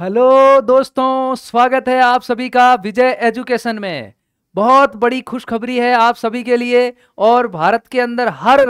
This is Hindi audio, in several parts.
हेलो दोस्तों, स्वागत है आप सभी का विजय एजुकेशन में। बहुत बड़ी खुशखबरी है आप सभी के लिए और भारत के अंदर हर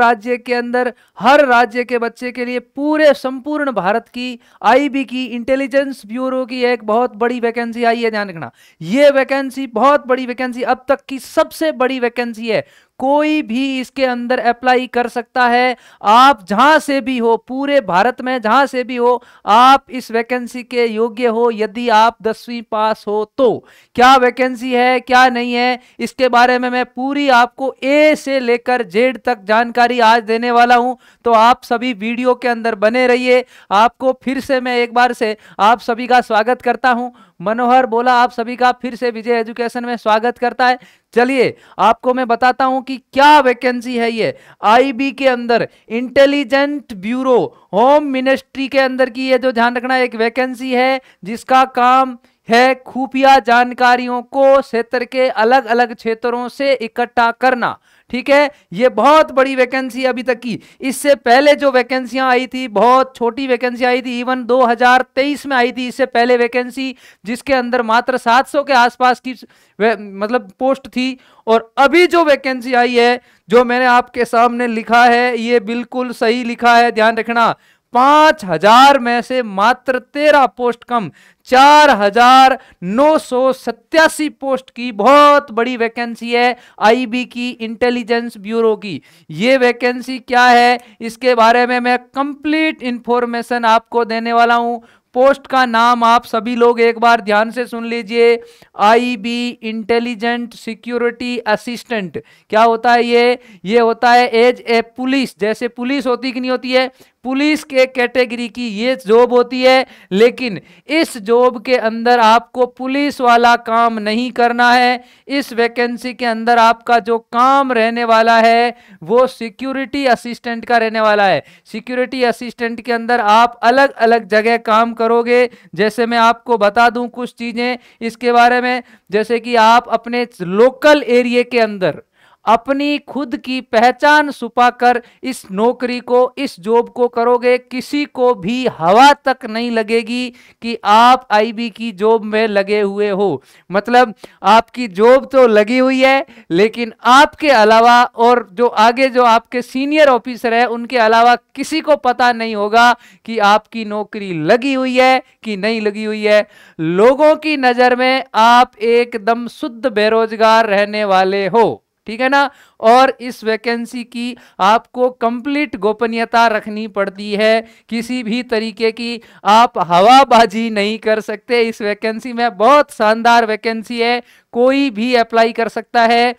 राज्य के बच्चे के लिए पूरे संपूर्ण भारत की आईबी की इंटेलिजेंस ब्यूरो की एक बहुत बड़ी वैकेंसी आई है। ध्यान रखना, ये वैकेंसी बहुत बड़ी वैकेंसी, अब तक की सबसे बड़ी वैकेंसी है। कोई भी इसके अंदर अप्लाई कर सकता है। आप जहां से भी हो, पूरे भारत में जहां से भी हो, आप इस वैकेंसी के योग्य हो यदि आप 10वीं पास हो तो। क्या वैकेंसी है क्या नहीं है, इसके बारे में मैं पूरी आपको ए से लेकर जेड तक जानकारी आज देने वाला हूं। तो आप सभी वीडियो के अंदर बने रहिए। आपको फिर से मैं एक बार से आप सभी का स्वागत करता हूं। मनोहर बोला आप सभी का फिर से विजय एजुकेशन में स्वागत करता है। चलिए आपको मैं बताता हूं कि क्या वैकेंसी है। ये आईबी के अंदर इंटेलिजेंट ब्यूरो, होम मिनिस्ट्री के अंदर की ये जो ध्यान रखना एक वैकेंसी है जिसका काम है खुफिया जानकारियों को क्षेत्र के अलग अलग क्षेत्रों से इकट्ठा करना। ठीक है, ये बहुत बड़ी वैकेंसी अभी तक की। इससे पहले जो वैकेंसियां आई थी बहुत छोटी वैकेंसी आई थी, इवन 2023 में आई थी इससे पहले वैकेंसी, जिसके अंदर मात्र 700 के आसपास की मतलब पोस्ट थी। और अभी जो वैकेंसी आई है, जो मैंने आपके सामने लिखा है, ये बिल्कुल सही लिखा है। ध्यान रखना, 5000 में से मात्र 13 पोस्ट कम, 4987 पोस्ट की बहुत बड़ी वैकेंसी है आईबी की इंटेलिजेंस ब्यूरो की। ये वैकेंसी क्या है इसके बारे में मैं कंप्लीट इंफॉर्मेशन आपको देने वाला हूं। पोस्ट का नाम आप सभी लोग एक बार ध्यान से सुन लीजिए, आईबी इंटेलिजेंट सिक्योरिटी असिस्टेंट। क्या होता है ये होता है एज ए पुलिस, जैसे पुलिस होती कि नहीं होती है, पुलिस के कैटेगरी की ये जॉब होती है। लेकिन इस जॉब के अंदर आपको पुलिस वाला काम नहीं करना है। इस वैकेंसी के अंदर आपका जो काम रहने वाला है वो सिक्योरिटी असिस्टेंट का रहने वाला है। सिक्योरिटी असिस्टेंट के अंदर आप अलग अलग जगह काम करोगे। जैसे मैं आपको बता दूं कुछ चीजें इसके बारे में, जैसे कि आप अपने लोकल एरिया के अंदर अपनी खुद की पहचान छुपाकर इस नौकरी को, इस जॉब को करोगे। किसी को भी हवा तक नहीं लगेगी कि आप आईबी की जॉब में लगे हुए हो। मतलब आपकी जॉब तो लगी हुई है, लेकिन आपके अलावा और जो आगे जो आपके सीनियर ऑफिसर है उनके अलावा किसी को पता नहीं होगा कि आपकी नौकरी लगी हुई है कि नहीं लगी हुई है। लोगों की नजर में आप एकदम शुद्ध बेरोजगार रहने वाले हो। ठीक है ना। और इस वैकेंसी की आपको कंप्लीट गोपनीयता रखनी पड़ती है। किसी भी तरीके की आप हवाबाजी नहीं कर सकते। इस वैकेंसी में बहुत शानदार वैकेंसी है, कोई भी अप्लाई कर सकता है।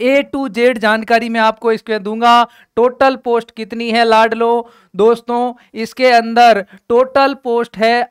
ए टू जेड जानकारी मैं आपको इसके दूंगा। टोटल पोस्ट कितनी है लाडलो दोस्तों, इसके अंदर टोटल पोस्ट है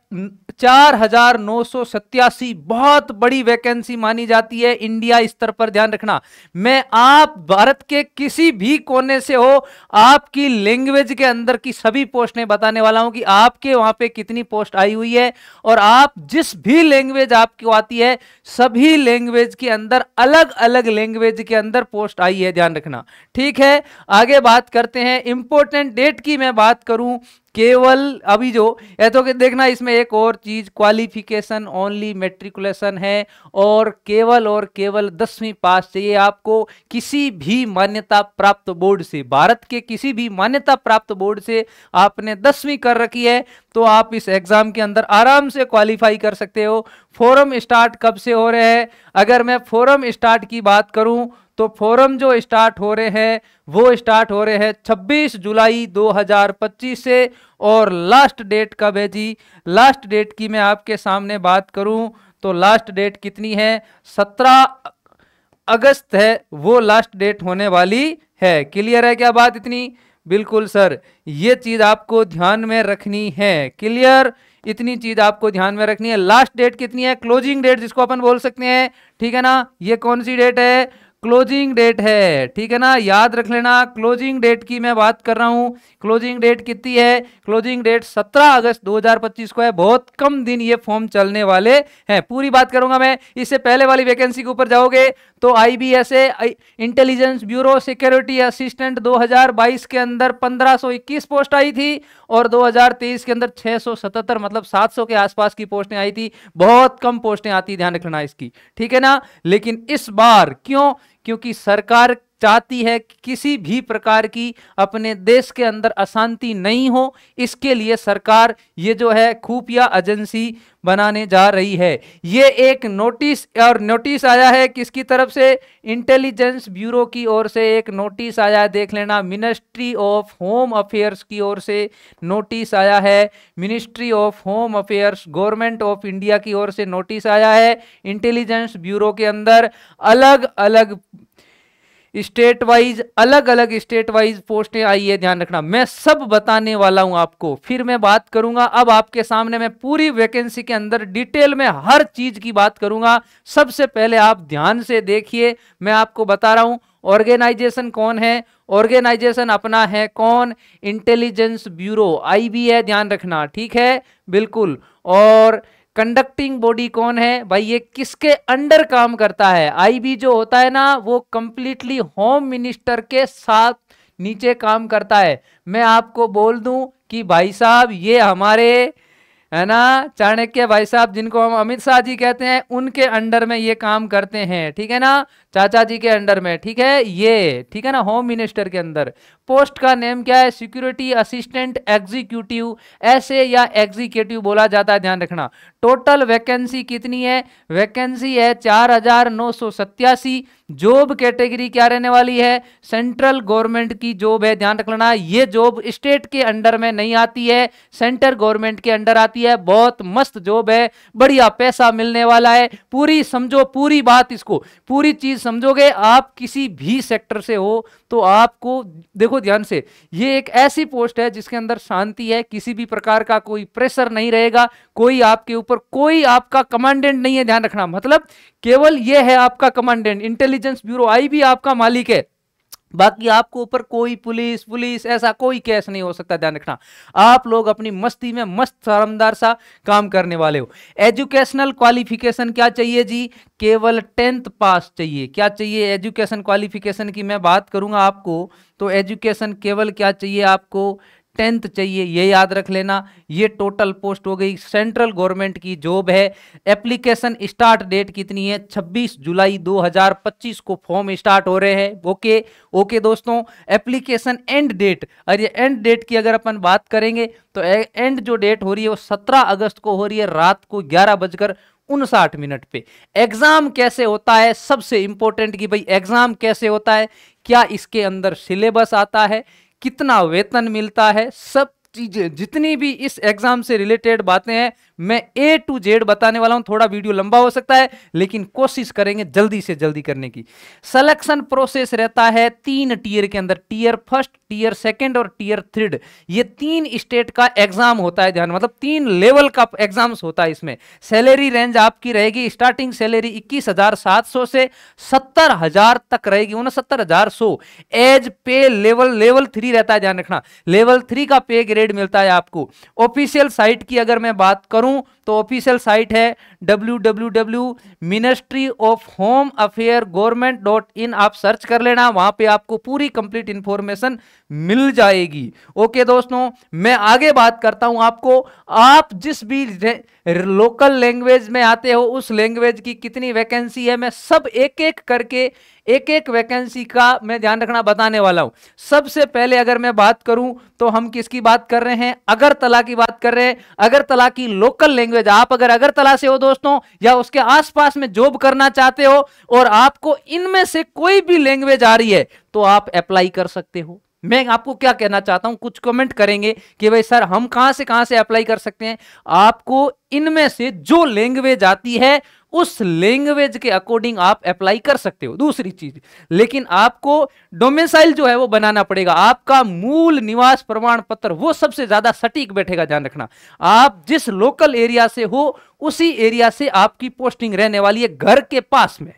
4987। बहुत बड़ी वैकेंसी मानी जाती है इंडिया स्तर पर। ध्यान रखना, मैं आप भारत के किसी भी कोने से हो, आपकी लैंग्वेज के अंदर की सभी पोस्टें बताने वाला हूं कि आपके वहां पे कितनी पोस्ट आई हुई है। और आप जिस भी लैंग्वेज आपको आती है, सभी लैंग्वेज के अंदर अलग अलग लैंग्वेज के अंदर पोस्ट आई है। ध्यान रखना, ठीक है। आगे बात करते हैं इंपॉर्टेंट डेट की। मैं बात करूं केवल अभी जो है तो देखना, इसमें एक और चीज, क्वालिफिकेशन ओनली मैट्रिकुलेशन है और केवल 10वीं पास चाहिए आपको। किसी भी मान्यता प्राप्त बोर्ड से, भारत के किसी भी मान्यता प्राप्त बोर्ड से आपने 10वीं कर रखी है तो आप इस एग्जाम के अंदर आराम से क्वालिफाई कर सकते हो। फॉरम स्टार्ट कब से हो रहे हैं, अगर मैं फॉरम स्टार्ट की बात करूं तो फॉरम जो स्टार्ट हो रहे हैं वो स्टार्ट हो रहे हैं 26 जुलाई 2025 से। और लास्ट डेट कब है जी, लास्ट डेट की मैं आपके सामने बात करूं तो लास्ट डेट कितनी है, 17 अगस्त है वो लास्ट डेट होने वाली है। क्लियर है क्या बात इतनी? बिल्कुल सर, ये चीज आपको ध्यान में रखनी है। क्लियर, इतनी चीज आपको ध्यान में रखनी है। लास्ट डेट कितनी है, क्लोजिंग डेट जिसको अपन बोल सकते हैं, ठीक है ना। ये कौन सी डेट है, क्लोजिंग डेट है, ठीक है ना, याद रख लेना। क्लोजिंग डेट की मैं बात कर रहा हूं। क्लोजिंग डेट कितनी है? क्लोजिंग डेट 17 अगस्त 2025 को है। बहुत कम दिन ये फॉर्म चलने वाले हैं, पूरी बात करूंगा मैं। इससे पहले वाली वैकेंसी के ऊपर जाओगे तो IBSA intelligence bureau security assistant 2022 के अंदर 1521 पोस्ट आई थी और 2023 के अंदर 677 मतलब 700 के आसपास की पोस्टें आई थी। बहुत कम पोस्टें आती, ध्यान रखना इसकी, ठीक है ना। लेकिन इस बार क्यों? क्योंकि सरकार चाहती है कि किसी भी प्रकार की अपने देश के अंदर अशांति नहीं हो, इसके लिए सरकार ये जो है खुफिया एजेंसी बनाने जा रही है। ये एक नोटिस, और नोटिस आया है किसकी तरफ से? इंटेलिजेंस ब्यूरो की ओर से एक नोटिस आया है, देख लेना। मिनिस्ट्री ऑफ होम अफेयर्स की ओर से नोटिस आया है। Ministry of home affairs, government of India की ओर से नोटिस आया है। इंटेलिजेंस ब्यूरो के अंदर अलग अलग स्टेट वाइज, अलग अलग स्टेट वाइज पोस्टें आई है, ध्यान रखना। मैं सब बताने वाला हूं आपको, फिर मैं बात करूंगा। अब आपके सामने मैं पूरी वैकेंसी के अंदर डिटेल में हर चीज की बात करूंगा। सबसे पहले आप ध्यान से देखिए, मैं आपको बता रहा हूं ऑर्गेनाइजेशन कौन है। ऑर्गेनाइजेशन अपना है कौन? इंटेलिजेंस ब्यूरो, आईबी है, ध्यान रखना, ठीक है, बिल्कुल। और कंडक्टिंग बॉडी कौन है भाई? ये किसके अंडर काम करता है? आईबी जो होता है ना, वो कंप्लीटली होम मिनिस्टर के साथ नीचे काम करता है। मैं आपको बोल दूं कि भाई साहब ये हमारे, है ना, चाणक्य भाई साहब जिनको हम अमित शाह जी कहते हैं, उनके अंडर में ये काम करते हैं, ठीक है ना, चाचा जी के अंडर में, ठीक है ये, ठीक है ना, होम मिनिस्टर के अंदर। पोस्ट का नेम क्या है? सिक्योरिटी असिस्टेंट एग्जीक्यूटिव, ऐसे या एग्जीक्यूटिव बोला जाता है, ध्यान रखना। टोटल वैकेंसी कितनी है? वैकेंसी है 4987। जॉब कैटेगरी क्या रहने वाली है? सेंट्रल गवर्नमेंट की जॉब है, ध्यान रख लेना। ये जॉब स्टेट के अंडर में नहीं आती है, सेंट्रल गवर्नमेंट के अंडर आती है। बहुत मस्त जॉब है, बढ़िया पैसा मिलने वाला है। पूरी समझो, पूरी बात, इसको पूरी चीज समझोगे आप, किसी भी सेक्टर से हो तो आपको देखो ध्यान से, ये एक ऐसी पोस्ट है जिसके अंदर शांति है, किसी भी प्रकार का कोई प्रेशर नहीं रहेगा, कोई आपके ऊपर, कोई आपका कमांडेंट नहीं है, ध्यान रखना। मतलब केवल ये है आपका कमांडेंट, इंटेलिजेंस ब्यूरो, आईबी आपका मालिक है, बाकी आपको ऊपर कोई पुलिस ऐसा कोई केस नहीं हो सकता, ध्यान रखना। आप लोग अपनी मस्ती में मस्त शानदार सा काम करने वाले हो। एजुकेशनल क्वालिफिकेशन क्या चाहिए जी? केवल 10th पास चाहिए। क्या चाहिए? एजुकेशन क्वालिफिकेशन की मैं बात करूंगा आपको तो एजुकेशन केवल क्या चाहिए आपको? 10th चाहिए, ये याद रख लेना। ये टोटल पोस्ट हो गई, सेंट्रल गवर्नमेंट की जॉब है। एप्लीकेशन स्टार्ट डेट कितनी है? 26 जुलाई 2025 को फॉर्म स्टार्ट हो रहे हैं। ओके ओके दोस्तों, एप्लीकेशन एंड डेट, और ये एंड डेट की अगर अपन बात करेंगे तो एंड जो डेट हो रही है वो 17 अगस्त को हो रही है, रात को 11:59 पे। एग्जाम कैसे होता है? सबसे इंपॉर्टेंट कि भाई एग्जाम कैसे होता है, क्या इसके अंदर सिलेबस आता है, कितना वेतन मिलता है, सब चीजें जितनी भी इस एग्जाम से रिलेटेड बातें हैं मैं A to Z बताने वाला हूं। थोड़ा वीडियो लंबा हो सकता है लेकिन कोशिश करेंगे जल्दी से जल्दी करने की। सिलेक्शन प्रोसेस रहता है 3 टीयर के अंदर, टीयर फर्स्ट, टीयर सेकंड और टीयर थर्ड। ये 3 स्टेट का एग्जाम होता है, ध्यान, मतलब 3 लेवल का एग्जाम्स होता है इसमें। सैलरी रेंज आपकी रहेगी, स्टार्टिंग सैलरी 21,700 से 70,000 तक रहेगी, 69,100। एज पे लेवल 3 रहता है, ध्यान रखना, लेवल 3 का पे ग्रेड मिलता है आपको। ऑफिशियल साइट की अगर मैं बात करूं तो ऑफिशियल साइट है www.ministry-of-home-affairs-government.in। आप सर्च कर लेना, वहां पे आपको पूरी कंप्लीट इंफॉर्मेशन मिल जाएगी। ओके दोस्तों, मैं आगे बात करता हूं आपको, आप जिस भी लोकल लैंग्वेज में आते हो उस लैंग्वेज की कितनी वैकेंसी है, मैं सब एक एक करके एक एक वैकेंसी का मैं ध्यान रखना बताने वाला हूं। सबसे पहले अगर मैं बात करूं तो हम किसकी बात कर रहे हैं? अगरतला की बात कर रहे हैं। अगरतला की लोकल लैंग्वेज, आप अगर अगरतला से हो दोस्तों या उसके आसपास में जॉब करना चाहते हो और आपको इनमें से कोई भी लैंग्वेज आ रही है तो आप अप्लाई कर सकते हो। मैं आपको क्या कहना चाहता हूं, कुछ कमेंट करेंगे कि भाई सर हम कहां से अप्लाई कर सकते हैं। आपको इनमें से जो लैंग्वेज आती है उस लैंग्वेज के अकॉर्डिंग आप अप्लाई कर सकते हो। दूसरी चीज, लेकिन आपको डोमिसाइल जो है वो बनाना पड़ेगा, आपका मूल निवास प्रमाण पत्र वो सबसे ज्यादा सटीक बैठेगा, ध्यान रखना। आप जिस लोकल एरिया से हो उसी एरिया से आपकी पोस्टिंग रहने वाली है, घर के पास में।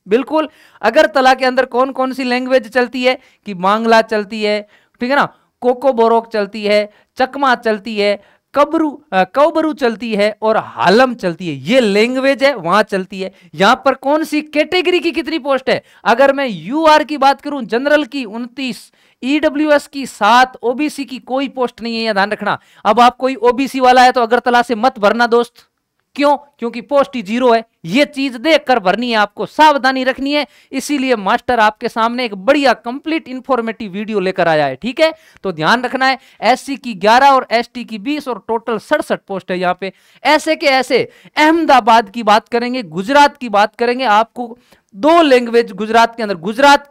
बिल्कुल। अगरतला के अंदर कौन कौन सी लैंग्वेज चलती है कि बांग्ला चलती है, ठीक है ना, कोकोबोरोक चलती है, चकमा चलती है, कौबरू चलती है और हालम चलती है। ये लैंग्वेज है, वहां चलती है। यहां पर कौन सी कैटेगरी की कितनी पोस्ट है? अगर मैं यूआर की बात करूं, जनरल की 29, ईडब्ल्यूएस की 7, ओबीसी की कोई पोस्ट नहीं है, यह ध्यान रखना। अब आप कोई ओबीसी वाला है तो अगरतला से मत भरना दोस्त। क्यों? क्योंकि पोस्ट ही 0 है। यह चीज देखकर भरनी है, आपको सावधानी रखनी है। इसीलिए मास्टर आपके सामने एक बढ़िया कंप्लीट इंफॉर्मेटिव वीडियो लेकर आया है, ठीक है। तो ध्यान रखना है, एससी की 11 और एसटी की 20 और टोटल 67 पोस्ट है यहां पे। ऐसे के ऐसे अहमदाबाद की बात करेंगे, गुजरात की बात करेंगे, आपको 2 लैंग्वेज गुजरात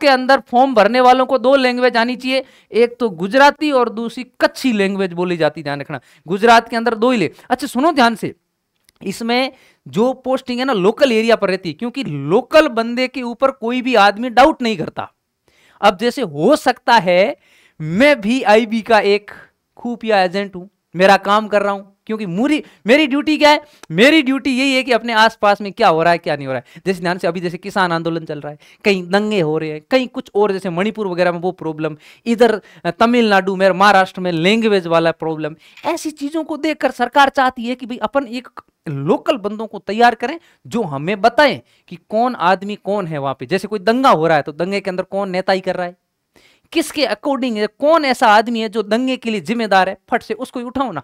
के अंदर फॉर्म भरने वालों को 2 लैंग्वेज आनी चाहिए। एक तो गुजराती और दूसरी कच्छी लैंग्वेज बोली जाती, ध्यान रखना। गुजरात के अंदर 2 ही ले। अच्छा सुनो ध्यान से, इसमें जो पोस्टिंग है ना लोकल एरिया पर रहती है, क्योंकि लोकल बंदे के ऊपर कोई भी आदमी डाउट नहीं करता। अब जैसे हो सकता है मैं भी आईबी का एक खुफिया एजेंट हूं, मेरा काम कर रहा हूं, क्योंकि मेरी ड्यूटी क्या है? मेरी ड्यूटी यही है कि अपने आसपास में क्या हो रहा है क्या नहीं हो रहा है। जैसे ध्यान से, अभी जैसे किसान आंदोलन चल रहा है, कहीं दंगे हो रहे हैं, कहीं कुछ और, जैसे मणिपुर वगैरह में वो प्रॉब्लम, इधर तमिलनाडु में, महाराष्ट्र में लैंग्वेज वाला प्रॉब्लम। ऐसी चीजों को देखकर सरकार चाहती है कि भाई अपन एक लोकल बंदों को तैयार करें जो हमें बताएं कि कौन आदमी कौन है वहां पे। जैसे कोई दंगा हो रहा है तो दंगे के अंदर कौन नेताई कर रहा है, किसके अकॉर्डिंग है, कौन ऐसा आदमी है जो दंगे के लिए जिम्मेदार है, फट से उसको ही उठाओ ना।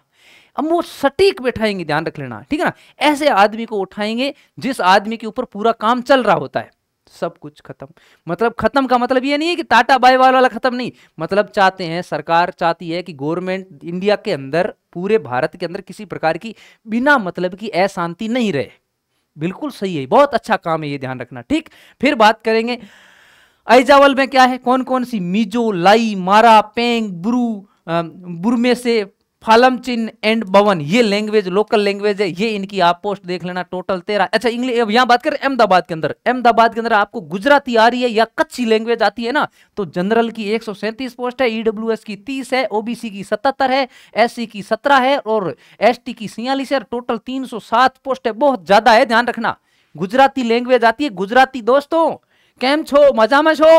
अब वो सटीक बैठाएंगे, ध्यान रख लेना, ठीक है ना। ऐसे आदमी को उठाएंगे जिस आदमी के ऊपर पूरा काम चल रहा होता है। सब कुछ खत्म, मतलब खत्म का मतलब ये नहीं है कि टाटा बाय वाला खत्म नहीं, मतलब चाहते हैं, सरकार चाहती है कि गवर्नमेंट इंडिया के अंदर, पूरे भारत के अंदर किसी प्रकार की बिना मतलब की अशांति नहीं रहे। बिल्कुल सही है, बहुत अच्छा काम है ये, ध्यान रखना, ठीक। फिर बात करेंगे अइजावल में क्या है, कौन कौन सी, मिजो, लाई, मारा, पेंग, बुरमे से, फालमचिन एंड बवन, ये लैंग्वेज लोकल लैंग्वेज है। ये इनकी आप पोस्ट देख लेना, टोटल 13। अच्छा इंग्लिश, यहां बात करें अहमदाबाद के अंदर आपको गुजराती आ रही है या कच्ची लैंग्वेज आती है ना, तो जनरल की 137 पोस्ट है, ईडब्ल्यूएस की 30 है, ओबीसी की 77 है, एससी की 17 है और एसटी की 46 है। टोटल 307 पोस्ट है, बहुत ज्यादा है, ध्यान रखना। गुजराती लैंग्वेज आती है। गुजराती दोस्तों केम छो, मजा में छो,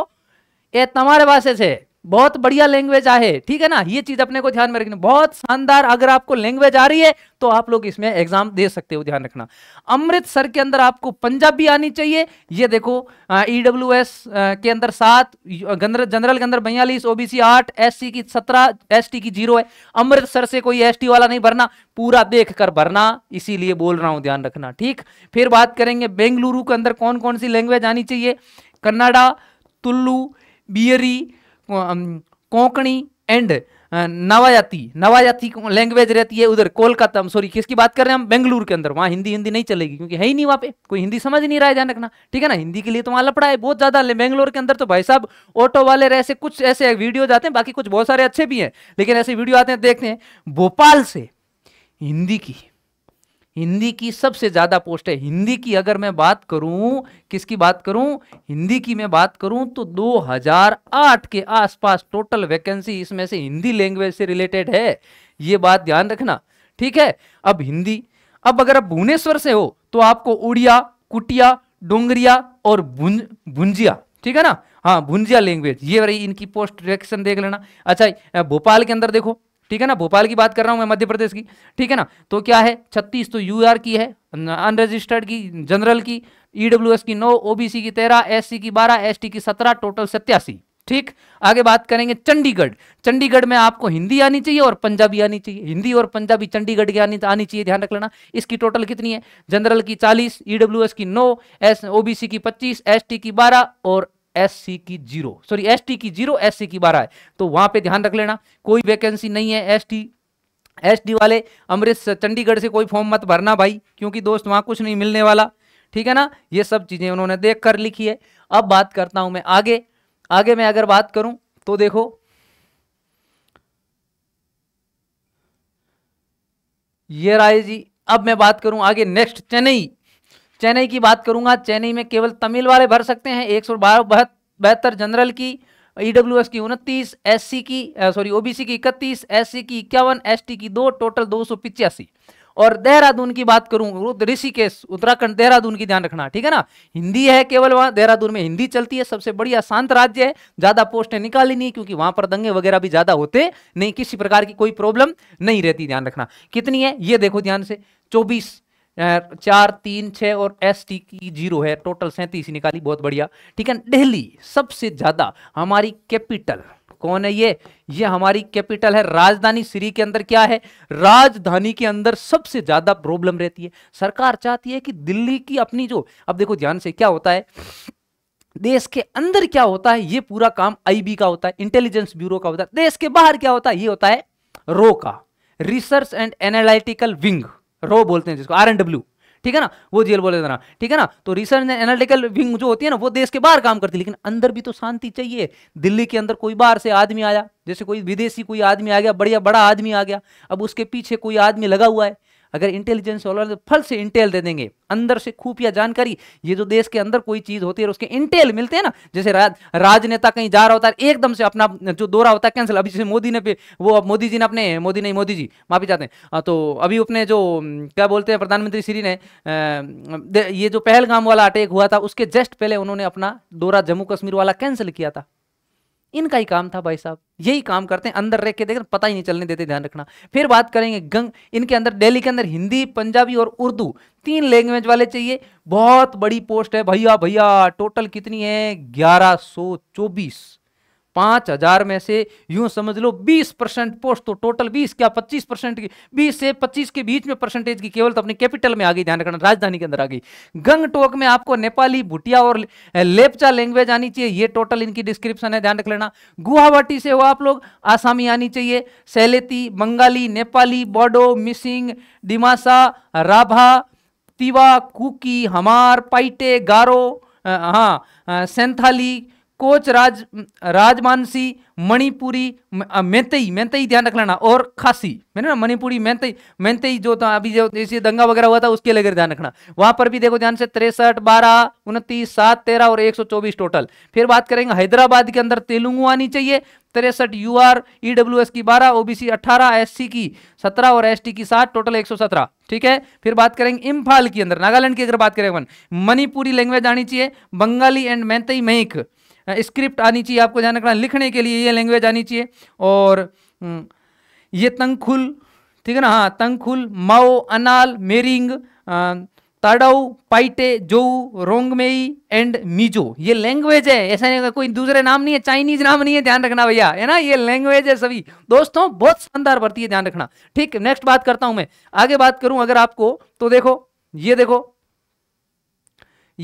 ये तुम्हारे पास से बहुत बढ़िया लैंग्वेज है, ठीक है ना। ये चीज अपने को ध्यान में रखना, बहुत शानदार। अगर आपको लैंग्वेज आ रही है तो आप लोग इसमें एग्जाम दे सकते हो, ध्यान रखना। अमृतसर के अंदर आपको पंजाबी आनी चाहिए। ये देखो ईडब्ल्यूएस के अंदर 7, जनरल के अंदर 42, ओबीसी 8, एससी की 17, एसटी की 0 है। अमृतसर से कोई एसटी वाला नहीं भरना, पूरा देख कर भरना, इसीलिए बोल रहा हूं, ध्यान रखना, ठीक। फिर बात करेंगे बेंगलुरु के अंदर कौन कौन सी लैंग्वेज आनी चाहिए, कन्नड़ा, तुलु, बियरी, कोंकणी एंड नवायाती लैंग्वेज रहती है उधर कोलकाता, सॉरी किसकी बात कर रहे हैं हम, बेंगलुरु के अंदर। वहां हिंदी नहीं चलेगी, क्योंकि है ही नहीं, वहां पे कोई हिंदी समझ नहीं रहा है, ध्यान रखना, ठीक है ना। हिंदी के लिए तो वहां लफड़ा है बहुत ज्यादा। बेंगलोर के अंदर तो भाई साहब ऑटो वाले ऐसे कुछ ऐसे वीडियो आते हैं, बाकी कुछ बहुत सारे अच्छे भी हैं, लेकिन ऐसे वीडियो आते हैं, देखते हैं। भोपाल से हिंदी की सबसे ज्यादा पोस्ट है। हिंदी की अगर मैं बात करूं, किसकी बात करूं, हिंदी की मैं बात करूं तो 2008 के आसपास टोटल वैकेंसी इसमें से हिंदी लैंग्वेज से रिलेटेड है। ये बात ध्यान रखना, ठीक है। अब हिंदी, अब अगर आप भुवनेश्वर से हो तो आपको उड़िया, कुटिया, डोंगरिया और भुंजिया, ठीक है ना, हाँ भुंजिया लैंग्वेज, ये रही इनकी पोस्ट डायरेक्शन देख लेना। अच्छा भोपाल के अंदर देखो, ठीक है ना, भोपाल की बात कर रहा हूं मैं, मध्य प्रदेश की, ठीक है ना। तो क्या है, 36 तो यूआर की है, अनरजिस्टर्ड की, जनरल की, ईडब्ल्यूएस की 9, ओबीसी की 13, एससी की 12, एसटी की 17, टोटल 87, ठीक। आगे बात करेंगे चंडीगढ़ में आपको हिंदी आनी चाहिए और पंजाबी आनी चाहिए। हिंदी और पंजाबी चंडीगढ़ की आनी चाहिए, ध्यान रख लेना। इसकी टोटल कितनी है, जनरल की 40, ईडब्ल्यूएस की 9, ओबीसी की 25, एसटी की 12 और एससी की 0, सॉरी एसटी की 0, एससी की 12 है। तो वहां पे ध्यान रख लेना, कोई वैकेंसी नहीं है। एसटी वाले अमृतसर, चंडीगढ़ से कोई फॉर्म मत भरना भाई, क्योंकि दोस्त वहां कुछ नहीं मिलने वाला, ठीक है ना। ये सब चीजें उन्होंने देख कर लिखी है। अब बात करता हूं मैं आगे मैं अगर बात करूं तो देखो, ये राय जी। अब मैं बात करूं आगे, नेक्स्ट चेन्नई की बात करूंगा। चेन्नई में केवल तमिल वाले भर सकते हैं। 172 जनरल की, ईडब्ल्यूएस की 29, एससी की ओबीसी की 31, एससी की 51, एसटी की 2, टोटल 285। और देहरादून की बात करूं, ऋषिकेश उत्तराखंड देहरादून की ध्यान रखना, ठीक है ना। हिंदी है केवल, वहां देहरादून में हिंदी चलती है, सबसे बढ़िया शांत राज्य है, ज्यादा पोस्टें निकाली नहीं क्योंकि वहां पर दंगे वगैरह भी ज्यादा होते नहीं, किसी प्रकार की कोई प्रॉब्लम नहीं रहती, ध्यान रखना। कितनी है ये देखो ध्यान से, 24, 4, 3, 6 और एसटी की 0 है, टोटल 37 निकाली, बहुत बढ़िया, ठीक है। दिल्ली सबसे ज्यादा हमारी कैपिटल कौन है, ये हमारी कैपिटल है। राजधानी श्री के अंदर क्या है, राजधानी के अंदर सबसे ज्यादा प्रॉब्लम रहती है। सरकार चाहती है कि दिल्ली की अपनी जो, अब देखो ध्यान से क्या होता है, देश के अंदर क्या होता है, ये पूरा काम आईबी का होता है, इंटेलिजेंस ब्यूरो का होता है। देश के बाहर क्या होता है, ये होता है रो का, रिसर्च एंड एनालिटिकल विंग, रो बोलते हैं जिसको, RNW, ठीक है ना, वो जेल बोले देना, ठीक है ना। तो रिसर्च एंड एनालिटिकल विंग जो होती है ना, वो देश के बाहर काम करती है, लेकिन अंदर भी तो शांति चाहिए। दिल्ली के अंदर कोई बाहर से आदमी आया, जैसे कोई विदेशी कोई आदमी आ गया, बढ़िया बड़ा आदमी आ गया, अब उसके पीछे कोई आदमी लगा हुआ है, अगर इंटेलिजेंस वाले फल से इंटेल दे देंगे, अंदर से खुफिया जानकारी, ये जो देश के अंदर कोई चीज होती है उसके इंटेल मिलते हैं ना, जैसे राजनेता कहीं जा रहा होता है, एकदम से अपना जो दौरा होता है कैंसिल। अभी जैसे मोदी ने मोदी जी ने अपने, मोदी जी माफी चाहते हैं, तो अभी अपने जो क्या बोलते हैं प्रधानमंत्री श्री ने ये जो पहलगाम वाला अटैक हुआ था उसके जस्ट पहले उन्होंने अपना दौरा जम्मू कश्मीर वाला कैंसिल किया था। इनका ही काम था भाई साहब, यही काम करते हैं, अंदर रह के देख पता ही नहीं चलने देते, ध्यान रखना। फिर बात करेंगे इनके अंदर दिल्ली के अंदर हिंदी, पंजाबी और उर्दू 3 लैंग्वेज वाले चाहिए। बहुत बड़ी पोस्ट है भैया, टोटल कितनी है, 1124, 5000 में से यूं समझ लो 20% पोस्ट, तो टोटल 20 क्या 25% की, 20 से 25 के बीच में परसेंटेज की केवल तो अपनी कैपिटल में आ गई, ध्यान रखना, राजधानी के अंदर आ गई। गंगटोक में आपको नेपाली, भूटिया और लेपचा लैंग्वेज आनी चाहिए, ये टोटल इनकी डिस्क्रिप्शन है, ध्यान रख लेना। गुवाहाटी से हो आप लोग, आसामी आनी चाहिए, सैलेती, बंगाली, नेपाली, बोडो, मिसिंग, डिमासा, राभा, तिवा, कुकी, हमार, पाइटे, गारो, सेंथाली, कोच, राजमानसी, मणिपुरी, मैंतई ध्यान रख लेना, और खासी, मैंने ना मणिपुरी, मैंतई जो था अभी जो इसी दंगा वगैरह हुआ था उसके लिए ध्यान रखना। वहां पर भी देखो ध्यान से 63, 12, 29, 7, 13 और 124 टोटल। फिर बात करेंगे हैदराबाद के अंदर तेलुगु आनी चाहिए, 63, UR EWS की 12, OBC 18, SC की 17 और ST की 7, टोटल 117, ठीक है। फिर बात करेंगे इम्फाल के अंदर, नागालैंड की अगर बात करें, मणिपुरी लैंग्वेज आनी चाहिए, बंगाली एंड मैंतई महक स्क्रिप्ट आनी चाहिए, आपको ध्यान रखना, लिखने के लिए ये लैंग्वेज आनी चाहिए। और ये तंगखुल, ठीक है ना, हाँ तंगखुल, माओ, अनाल, मेरिंग, ताड़ाऊ, पाइटे, जोऊ, रोंगमेई एंड मिजो, ये लैंग्वेज है, ऐसा कोई दूसरे नाम नहीं है, चाइनीज नाम नहीं है, ध्यान रखना भैया, है ना, ये लैंग्वेज है सभी दोस्तों, बहुत शानदार भर्ती है, ध्यान रखना, ठीक। नेक्स्ट बात करता हूं मैं, आगे बात करूं अगर आपको, तो देखो ये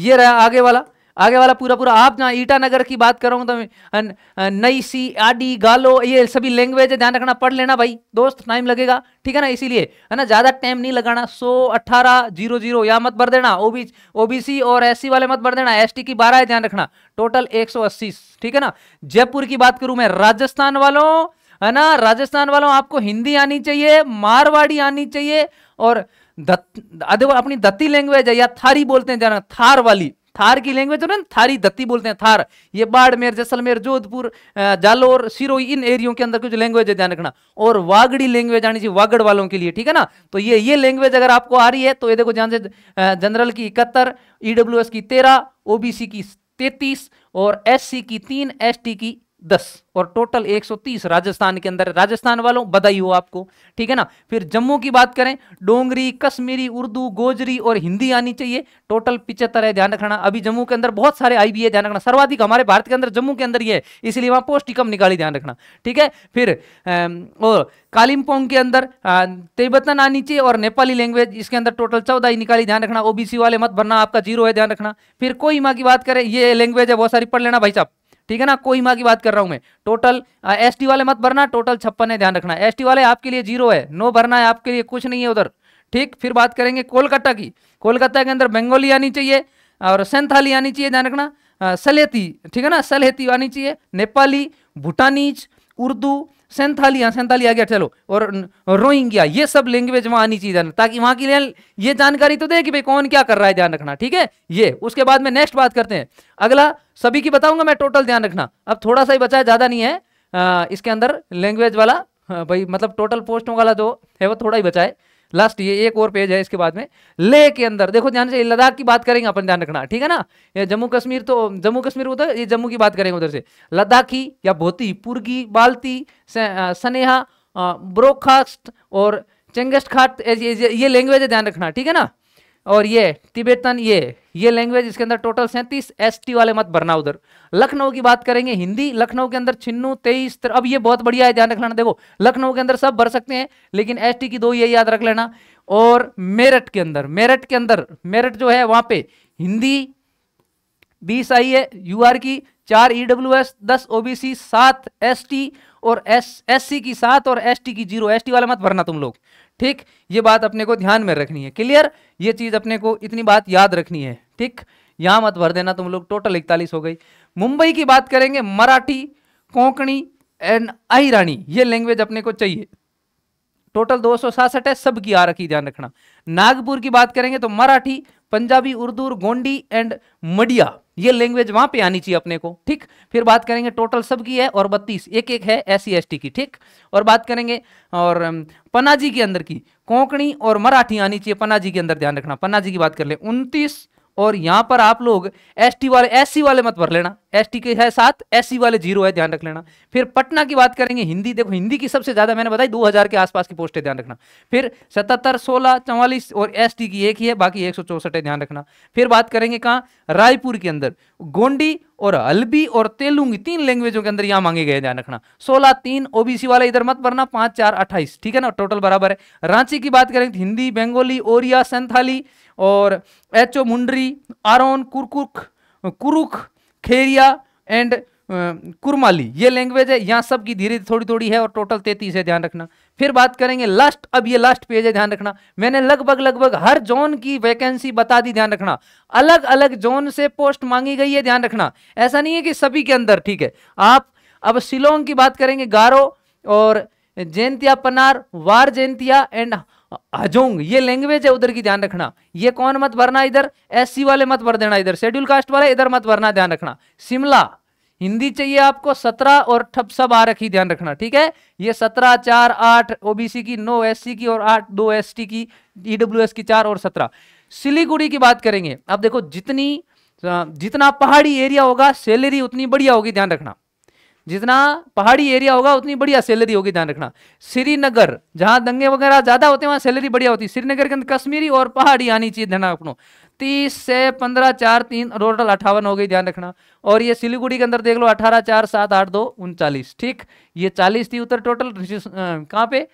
रहा आगे वाला पूरा आप जहां ईटानगर की बात करो तो नई सी, आडी, गालो, ये सभी लैंग्वेज है, ध्यान रखना, पढ़ लेना भाई दोस्त, टाइम लगेगा, ठीक है ना, इसीलिए है ना, ज्यादा टाइम नहीं लगाना। 100, 18, 00 या मत भर देना, ओबीसी और एससी वाले मत भर देना, एसटी की 12 है, ध्यान रखना, टोटल 180, ठीक है ना। जयपुर की बात करूं मैं, राजस्थान वालों, है ना, राजस्थान वालों आपको हिंदी आनी चाहिए, मारवाड़ी आनी चाहिए, और अपनी दत्ती लैंग्वेज है या थारी बोलते हैं, ध्यान, थार वाली, थार की लैंग्वेज ना, थारी दत्ती बोलते हैं, थार, ये बाड़मेर, जैसलमेर, जोधपुर, जालोर, सिरोही, इन एरियो के अंदर कुछ लैंग्वेज है, ध्यान रखना। और वागड़ी लैंग्वेज आनी चाहिए वागड़ वालों के लिए, ठीक है ना। तो ये लैंग्वेज अगर आपको आ रही है तो ये देखो ध्यान से, जनरल की 71, ईडब्ल्यूएस की 13, ओबीसी की 33 और एससी की 3, एसटी की 10 और टोटल 130 राजस्थान के अंदर। राजस्थान वालों बधाई हो आपको, ठीक है ना। फिर जम्मू की बात करें, डोंगरी, कश्मीरी, उर्दू, गोजरी और हिंदी आनी चाहिए, टोटल 75 है, ध्यान रखना। अभी जम्मू के अंदर बहुत सारे आईबी है, ध्यान रखना, सर्वाधिक हमारे भारत के अंदर जम्मू के अंदर ही है, इसलिए वहां पोस्ट ही कम निकाली, ध्यान रखना, ठीक है। फिर और कालिम्पोंग के अंदर तिब्बतन आनी चाहिए और नेपाली लैंग्वेज, इसके अंदर टोटल 14 ही निकाली, ध्यान रखना। ओबीसी वाले मत भरना, आपका 0 है, ध्यान रखना। फिर कोहिमा की बात करें, ये लैंग्वेज है, बहुत सारी पढ़ लेना भाई साहब, ठीक है ना। कोहिमा की बात कर रहा हूं मैं, टोटल एसटी वाले मत भरना, टोटल 56 है, ध्यान रखना। एसटी वाले आपके लिए 0 है, नो भरना है, आपके लिए कुछ नहीं है उधर, ठीक। फिर बात करेंगे कोलकाता की, कोलकाता के अंदर बंगाली आनी चाहिए और सेंथाली आनी चाहिए, ध्यान रखना। सलेती, ठीक है ना, सलेती आनी चाहिए, नेपाली, भूटानीज, उर्दू, सेंथाली, सेंथाली आ गया, चलो, और रोहिंग्या, ये सब लैंग्वेज वहां आनी चाहिए, ताकि वहां की ये जानकारी तो दे कि भाई कौन क्या कर रहा है, ध्यान रखना, ठीक है। ये उसके बाद में नेक्स्ट बात करते हैं, अगला सभी की बताऊंगा मैं टोटल, ध्यान रखना। अब थोड़ा सा ही बचा है, ज्यादा नहीं है इसके अंदर लैंग्वेज वाला, भाई मतलब टोटल पोस्टों वाला जो है वो थोड़ा ही बचा है। लास्ट ये एक और पेज है इसके बाद में। लेह के अंदर देखो ध्यान से, लद्दाख की बात करेंगे अपन, ध्यान रखना, ठीक है ना। ये जम्मू कश्मीर, तो जम्मू कश्मीर उधर, ये जम्मू की बात करेंगे उधर से। लद्दाखी या भोती, पुर्गी, बाल्ती, सनेहा, ब्रोकास्ट और चेंगेस्खाट, ये लैंग्वेज है, ध्यान रखना, ठीक है ना। और ये तिब्बतन, ये लैंग्वेज, इसके अंदर टोटल 37। एसटी वाले मत भरना उधर। लखनऊ की बात करेंगे, हिंदी, लखनऊ के अंदर छिन्नू 23। अब ये बहुत बढ़िया है, ध्यान रखना, देखो लखनऊ के अंदर सब भर सकते हैं, लेकिन एसटी की 2 ये याद रख लेना। और मेरठ के अंदर, मेरठ जो है वहां पे हिंदी 20 आई है, यूआर की 4 ईडब्ल्यूएस, 10 ओबीसी, 7 एसटी और एससी की 7 और एसटी की 0। एसटी वाला मत भरना तुम लोग, ठीक। ये बात अपने को ध्यान में रखनी है, क्लियर। ये चीज अपने को इतनी बात याद रखनी है, ठीक। यहां मत भर देना तुम लोग। टोटल 41 हो गई। मुंबई की बात करेंगे, मराठी, कोंकणी एंड अहिरानी, ये लैंग्वेज अपने को चाहिए। टोटल 267 है, सब की आ रखी, ध्यान रखना। नागपुर की बात करेंगे तो मराठी, पंजाबी, उर्दू, गोंडी एंड मडिया, ये लैंग्वेज वहां पे आनी चाहिए अपने को, ठीक। फिर बात करेंगे टोटल सबकी है और 32 एक एक है एससी एसटी की, ठीक। और बात करेंगे और पनाजी के अंदर की कोंकणी और मराठी आनी चाहिए पनाजी के अंदर, ध्यान रखना। पनाजी की बात कर ले 29। और यहां पर आप लोग एसटी वाले, एससी वाले मत भर लेना, एसटी के है 7, एससी वाले 0 है, ध्यान रख लेना। फिर पटना की बात करेंगे, हिंदी, देखो हिंदी की सबसे ज्यादा मैंने बताई 2000 के आसपास की पोस्ट है, ध्यान रखना। फिर 77, 16, 44 और एसटी की एक ही है, बाकी 164 है, ध्यान रखना। फिर बात करेंगे कहां, रायपुर के अंदर गोंडी और हल्बी और तेलुगु, 3 लैंग्वेजों के अंदर यहां मांगे गए, ध्यान रखना। 16, 3 ओबीसी वाला इधर मत भरना, 5, 4, 28, ठीक है ना, टोटल बराबर है। रांची की बात करेंगे तो हिंदी, बंगाली, ओरिया, संथाली और एचओ, मुंडरी, आरोन, कुरुख, खेरिया एंड कुरमाली, ये लैंग्वेज है। यहां सब की धीरे थोड़ी थोड़ी है और टोटल 33 है, ध्यान रखना। फिर बात करेंगे लास्ट, अब ये लास्ट पेज है, ध्यान रखना। मैंने लगभग हर जोन की वैकेंसी बता दी, ध्यान रखना। अलग अलग जोन से पोस्ट मांगी गई है, ध्यान रखना। ऐसा नहीं है कि सभी के अंदर, ठीक है। आप अब शिलोंग की बात करेंगे, गारो और जैंतिया, पनार, वार जैंतिया एंड हजोंग, ये लैंग्वेज है उधर की, ध्यान रखना। ये कौन मत भरना इधर, एससी वाले मत भर देना इधर, शेड्यूल कास्ट वाले इधर मत भरना, ध्यान रखना। शिमला हिंदी चाहिए आपको 17 और ठप सब आ रखी, ध्यान रखना, ठीक है। ये 17, 4, 8 ओबीसी की, 9 एससी की और 8, 2 एसटी की, ईडब्ल्यूएस की 4 और 17। सिलीगुड़ी की बात करेंगे, अब देखो जितना पहाड़ी एरिया होगा सैलरी उतनी बढ़िया होगी, ध्यान रखना। जितना पहाड़ी एरिया होगा उतनी बढ़िया सैलरी होगी, ध्यान रखना। श्रीनगर, जहां दंगे वगैरह ज्यादा होते हैं वहां सैलरी बढ़िया होती है। श्रीनगर के अंदर कश्मीरी और पहाड़ी आनी चाहिए, ध्यान रखना। 30 से 15, 4, 3 टोटल 58 हो गई, ध्यान रखना। और ये सिलीगुड़ी के अंदर देख लो 18, 4, 7, 8, 2, 39, ठीक। ये 40 थी उधर टोटल, कहाँ पे,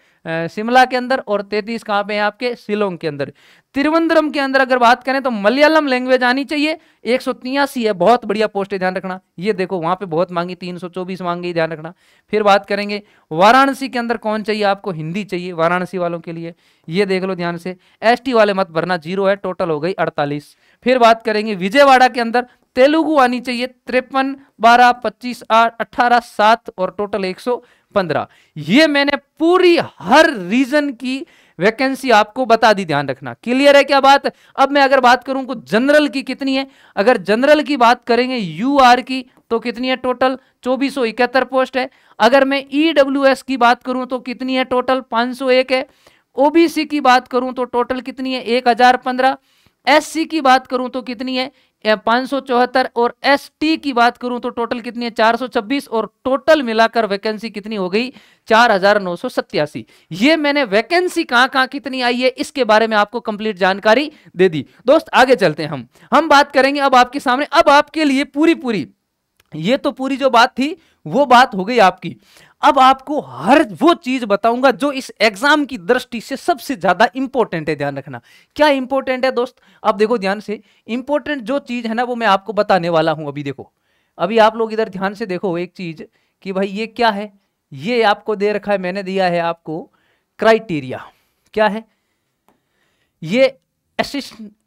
शिमला के अंदर, और 33 कहाँ पे है आपके, शिलोंग के अंदर। तिरुवनंतपुरम के अंदर अगर बात करें तो मलयालम लैंग्वेज आनी चाहिए, 183 है, बहुत बढ़िया पोस्ट है, ध्यान रखना। ये देखो वहां पे बहुत मांगी, 324 मांगी, ध्यान रखना। फिर बात करेंगे वाराणसी के अंदर कौन चाहिए आपको, हिंदी चाहिए वाराणसी वालों के लिए, ये देख लो ध्यान से। एसटी वाले मत भरना, 0 है, टोटल हो गई 48। फिर बात करेंगे विजयवाड़ा के अंदर तेलुगु आनी चाहिए, 53, 12, 25, 8, 18, 7 और टोटल 115। ये मैंने पूरी हर रीजन की वैकेंसी आपको बता दी, ध्यान रखना। क्लियर है क्या बात। अब मैं अगर बात करूं तो जनरल की कितनी है, अगर जनरल की बात करेंगे यूआर की तो कितनी है, टोटल 2471 पोस्ट है। अगर मैं ईडब्ल्यूएस की बात करूं तो कितनी है, टोटल 501 है। ओबीसी की बात करूं तो टोटल कितनी है, 1015। एससी की बात करूं तो कितनी है, 574। और एसटी की बात करूं तो टोटल कितनी है, 426। और टोटल मिलाकर वैकेंसी कितनी हो गई, 4987। ये मैंने वैकेंसी कहां कहां कितनी आई है इसके बारे में आपको कंप्लीट जानकारी दे दी। दोस्त आगे चलते हैं, हम बात करेंगे अब आपके सामने, अब आपके लिए पूरी ये तो पूरी जो बात थी वो बात हो गई आपकी। अब आपको हर वो चीज बताऊंगा जो इस एग्जाम की दृष्टि से सबसे ज्यादा इंपॉर्टेंट है, ध्यान रखना। क्या इंपॉर्टेंट है दोस्त, अब देखो ध्यान से। इंपॉर्टेंट जो चीज है ना वो मैं आपको बताने वाला हूं। अभी देखो, अभी आप लोग इधर ध्यान से देखो एक चीज कि भाई ये क्या है, ये आपको दे रखा है, मैंने दिया है आपको क्राइटेरिया। क्या है ये,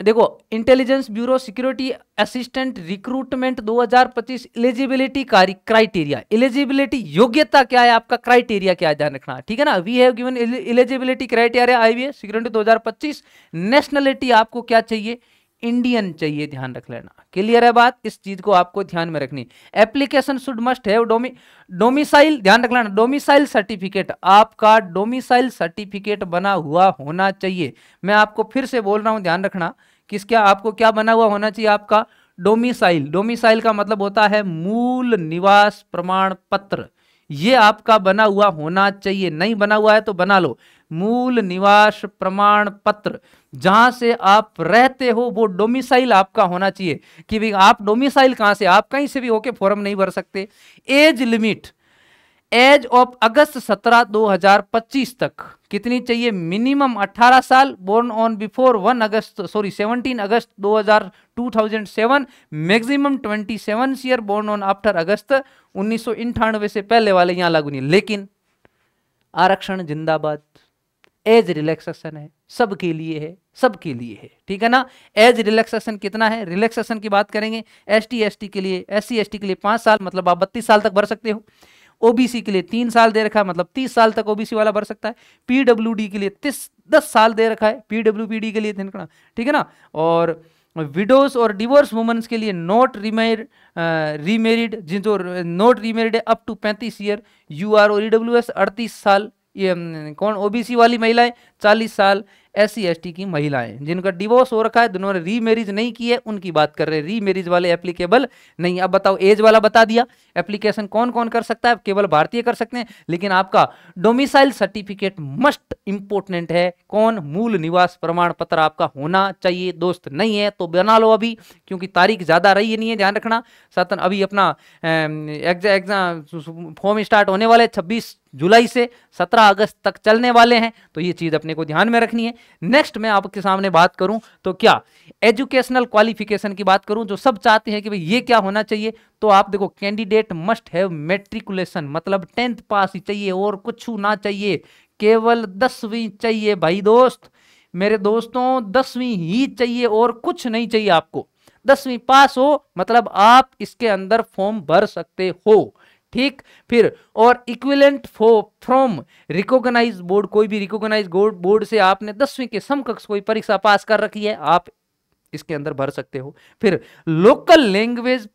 देखो intelligence bureau security assistant recruitment 2025 eligibility criteria. Eligibility योग्यता क्या है आपका, क्राइटेरिया क्या है, ध्यान रखना, ठीक है ना। We have given eligibility criteria IBS security 2025। Nationality आपको क्या चाहिए, इंडियन चाहिए, ध्यान रख लेना। क्लियर है बात, इस चीज को आपको ध्यान में रखनी। Application should must have domicile, ध्यान रख लेना, डोमिसाइल सर्टिफिकेट, आपका डोमिसाइल सर्टिफिकेट बना हुआ होना चाहिए। मैं आपको फिर से बोल रहा हूं, ध्यान रखना, किसका आपको क्या बना हुआ होना चाहिए, आपका डोमिसाइल। डोमिसाइल का मतलब होता है मूल निवास प्रमाण पत्र, ये आपका बना हुआ होना चाहिए। नहीं बना हुआ है तो बना लो, मूल निवास प्रमाण पत्र, जहां से आप रहते हो वो डोमिसाइल आपका होना चाहिए। कि भाई आप डोमिसाइल कहां से, आप कहीं से भी होके फॉर्म नहीं भर सकते। Age limit, age of August 17 2025 तक कितनी चाहिए, मिनिमम 18 साल, born on before 17 August 2007, maximum 27 year, born on after August 1998 से पहले वाले यहां लागू नहीं। लेकिन आरक्षण जिंदाबाद, एज रिलैक्सेशन है, सबके लिए है, सबके लिए है, ठीक है ना। एज रिलैक्सेशन कितना है, रिलैक्सेशन की बात करेंगे, एसटी एसटी के लिए, एससी एसटी के लिए 5 साल, मतलब आप 32 साल तक भर सकते हो। ओबीसी के लिए 3 साल दे रखा है, मतलब 30 साल तक ओबीसी वाला भर सकता है। पीडब्ल्यूडी के लिए 10 साल दे रखा है, पीडब्ल्यूपीडी के लिए, ठीक है ना। और विडोज और डिवोर्स वुमेन्स के लिए नॉट रीमेरिड, जो नॉट रीमेरिड है अप टू 35 ईयर, यूआर और ईडब्ल्यूएस 38 साल, ये कौन, ओबीसी वाली महिलाएं 40 साल, एससी एसटी की महिलाएं जिनका डिवोर्स हो रखा है, जिन्होंने रीमैरिज नहीं की है, उनकी बात कर रहे हैं। रीमैरिज वाले एप्लीकेबल नहीं। अब बताओ, एज वाला बता दिया, एप्लीकेशन कौन कौन कर सकता है, केवल भारतीय कर सकते हैं, लेकिन आपका डोमिसाइल सर्टिफिकेट मस्ट इंपोर्टेंट है। कौन, मूल निवास प्रमाण पत्र आपका होना चाहिए दोस्त। नहीं है तो बना लो अभी, क्योंकि तारीख ज्यादा रही नहीं है, ध्यान रखना। सातन अभी अपना एग्जाम फॉर्म स्टार्ट होने वाले 26 जुलाई से 17 अगस्त तक चलने वाले हैं, तो ये चीज अपने को ध्यान में रखनी है। नेक्स्ट मैं आपके सामने बात करूं तो क्या, एजुकेशनल क्वालिफिकेशन की बात करूं, जो सब चाहते हैं कि भाई ये क्या होना चाहिए, तो आप देखो, कैंडिडेट मस्ट हैव मैट्रिकुलेशन, मतलब 10th पास ही चाहिए और कुछ ना चाहिए, केवल 10वीं चाहिए भाई दोस्त, मेरे दोस्तों 10वीं ही चाहिए और कुछ नहीं चाहिए आपको। 10वीं पास हो मतलब आप इसके अंदर फॉर्म भर सकते हो, ठीक। फिर और इक्विवेलेंट फ्रॉम रिकॉग्नाइज बोर्ड, कोई भी रिकॉग्नाइज बोर्ड से आपने 10वीं के समकक्ष कोई परीक्षा पास कर रखी है, आप इसके अंदर भर सकते हो। फिर लोकल लैंग्वेज